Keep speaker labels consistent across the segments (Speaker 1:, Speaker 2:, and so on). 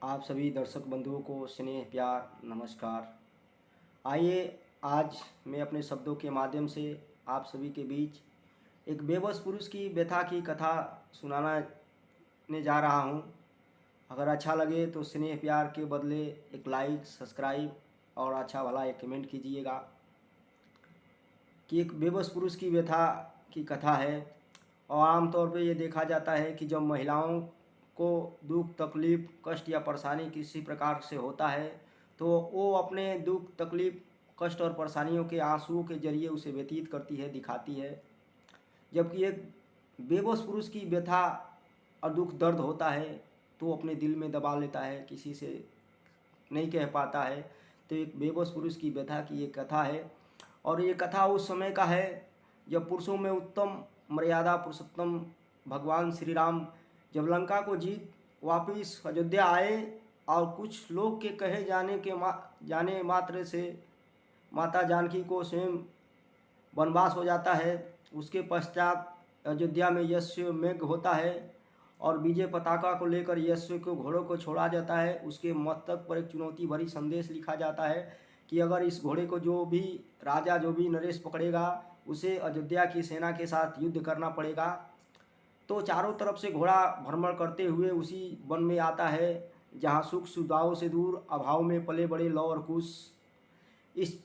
Speaker 1: आप सभी दर्शक बंधुओं को स्नेह प्यार नमस्कार। आइए आज मैं अपने शब्दों के माध्यम से आप सभी के बीच एक बेबस पुरुष की व्यथा की कथा सुनाने जा रहा हूँ। अगर अच्छा लगे तो स्नेह प्यार के बदले एक लाइक सब्सक्राइब और अच्छा भला एक कमेंट कीजिएगा। कि एक बेबस पुरुष की व्यथा की कथा है। और आमतौर पे ये देखा जाता है कि जब महिलाओं को दुख तकलीफ़ कष्ट या परेशानी किसी प्रकार से होता है तो वो अपने दुख तकलीफ़ कष्ट और परेशानियों के आंसुओं के ज़रिए उसे व्यतीत करती है, दिखाती है। जबकि एक बेबस पुरुष की व्यथा और दुख दर्द होता है तो वो अपने दिल में दबा लेता है, किसी से नहीं कह पाता है। तो एक बेबस पुरुष की व्यथा की ये कथा है। और ये कथा उस समय का है जब पुरुषों में उत्तम मर्यादा पुरुषोत्तम भगवान श्री राम जब लंका को जीत वापिस अयोध्या आए और कुछ लोग के कहे जाने मात्र से माता जानकी को स्वयं वनवास हो जाता है। उसके पश्चात अयोध्या में यज्ञ होता है और विजय पताका को लेकर यश को घोड़ों को छोड़ा जाता है। उसके मस्तक पर एक चुनौती भरी संदेश लिखा जाता है कि अगर इस घोड़े को जो भी राजा जो भी नरेश पकड़ेगा उसे अयोध्या की सेना के साथ युद्ध करना पड़ेगा। तो चारों तरफ से घोड़ा भ्रमण करते हुए उसी वन में आता है जहाँ सुख सुविधाओं से दूर अभाव में पले बड़े लव और कुश इस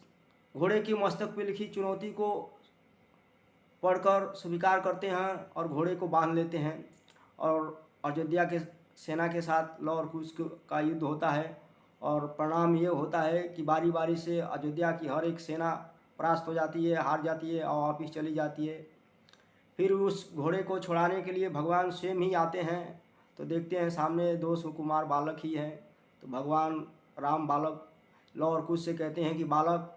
Speaker 1: घोड़े के मस्तक पर लिखी चुनौती को पढ़कर स्वीकार करते हैं और घोड़े को बांध लेते हैं। और अयोध्या के सेना के साथ लव और कुश का युद्ध होता है। और परिणाम ये होता है कि बारी बारी से अयोध्या की हर एक सेना परास्त हो जाती है, हार जाती है और वापिस चली जाती है। फिर उस घोड़े को छुड़ाने के लिए भगवान स्वयं ही आते हैं। तो देखते हैं सामने दो सुकुमार बालक ही हैं। तो भगवान राम बालक लव और कुश से कहते हैं कि बालक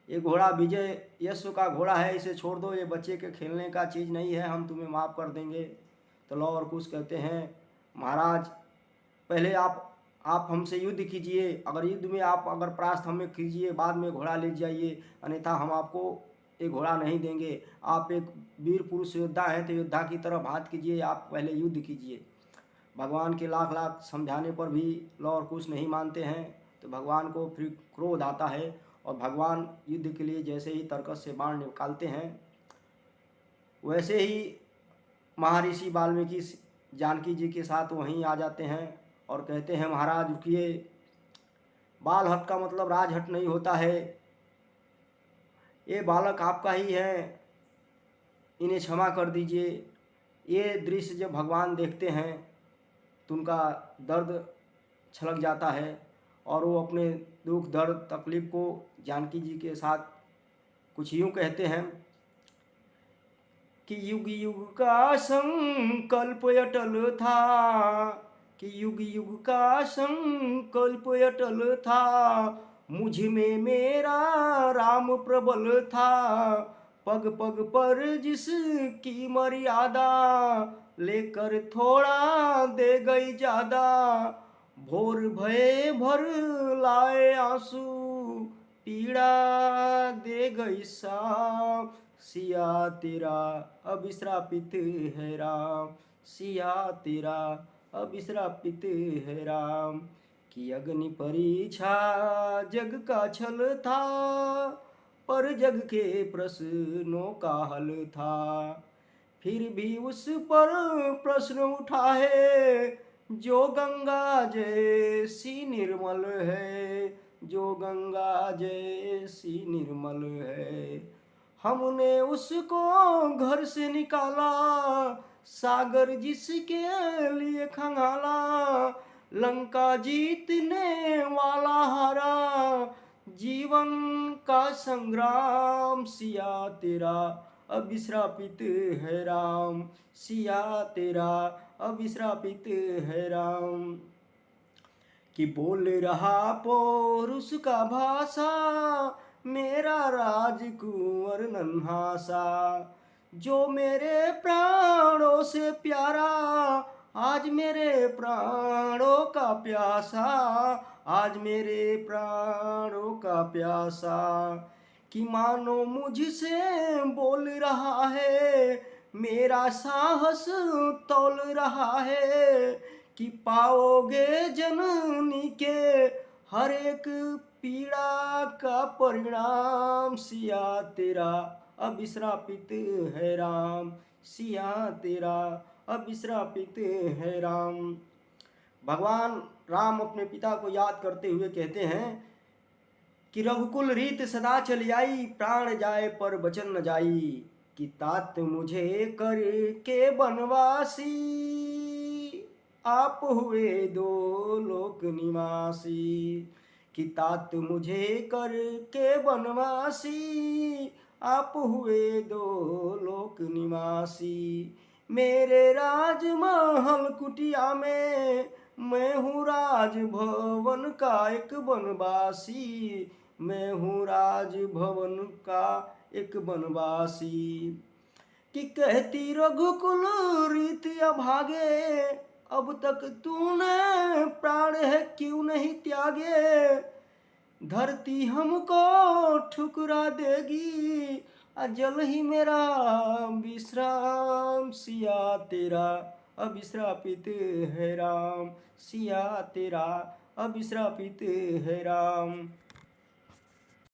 Speaker 1: ये घोड़ा विजय यश का घोड़ा है, इसे छोड़ दो, ये बच्चे के खेलने का चीज़ नहीं है, हम तुम्हें माफ़ कर देंगे। तो लव और कुश कहते हैं महाराज पहले आप हमसे युद्ध कीजिए, अगर युद्ध में आप अगर परास्त हमें कीजिए बाद में घोड़ा ले जाइए, अन्यथा हम आपको ये घोड़ा नहीं देंगे। आप एक वीर पुरुष योद्धा हैं तो योद्धा की तरह बात कीजिए, आप पहले युद्ध कीजिए। भगवान के लाख लाख समझाने पर भी लव और कुश नहीं मानते हैं। तो भगवान को फिर क्रोध आता है और भगवान युद्ध के लिए जैसे ही तर्कस से बाण निकालते हैं वैसे ही महर्षि वाल्मीकि जानकी जी के साथ वहीं आ जाते हैं और कहते हैं महाराज रुकिए, बाल हट का मतलब राज हट नहीं होता है, ये बालक आपका ही है, इन्हें क्षमा कर दीजिए। ये दृश्य जब भगवान देखते हैं तो उनका दर्द छलक जाता है और वो अपने दुख दर्द तकलीफ़ को जानकी जी के साथ कुछ यूँ कहते हैं कि युग युग का संकल्प अटल था, कि युग युग का संकल्प अटल था, मुझ में मेरा राम प्रबल था, पग पग पर जिसकी मर्यादा, लेकर थोड़ा दे गई ज्यादा, भोर भये भर लाए आंसू, पीड़ा दे गई साम, सिया तेरा अभिश्रापित है राम, सिया तेरा अभिश्रापित है राम। कि अग्नि परीक्षा जग का छल था, पर जग के प्रश्नों का हल था, फिर भी उस पर प्रश्न उठा है, जो गंगा जैसी निर्मल है, जो गंगा जैसी निर्मल है। हमने उसको घर से निकाला, सागर जिसके लिए खंगाला, लंका जीतने वाला हारा, जीवन का संग्राम, सिया तेरा अभिश्रापित है राम, सिया तेरा अभिश्रापित है राम। कि बोल रहा पौरुष का भाषा, मेरा राजकुंवर नन्हा सा, जो मेरे प्राणों से प्यारा, आज मेरे प्राणों का प्यासा, आज मेरे प्राणों का प्यासा। कि मानो मुझसे बोल रहा है, मेरा साहस तौल रहा है, कि पाओगे जननी के हर एक पीड़ा का परिणाम। सिया तेरा अविश्रापित है राम, सिया तेरा अविश्रापित है राम। भगवान राम अपने पिता को याद करते हुए कहते हैं कि रघुकुल रीत सदा चली आई, प्राण जाए पर वचन न जाई। कि तात मुझे कर के बनवासी, आप हुए दो लोक निवासी। कि तात मुझे कर के बनवासी, आप हुए दो लोक निवासी। मेरे राजमहल कुटिया में मैं हूँ राजभवन का एक बनवासी, मैं हूँ राजभवन का एक बनवासी। कि कहती रघुकुल रीत अभागे, अब तक तूने प्राण है क्यों नहीं त्यागे। धरती हमको ठुकरा देगी, जल ही मेरा विश्राम। सिया तेरा अविश्रापित है राम, सिया तेरा अविश्रापित है राम।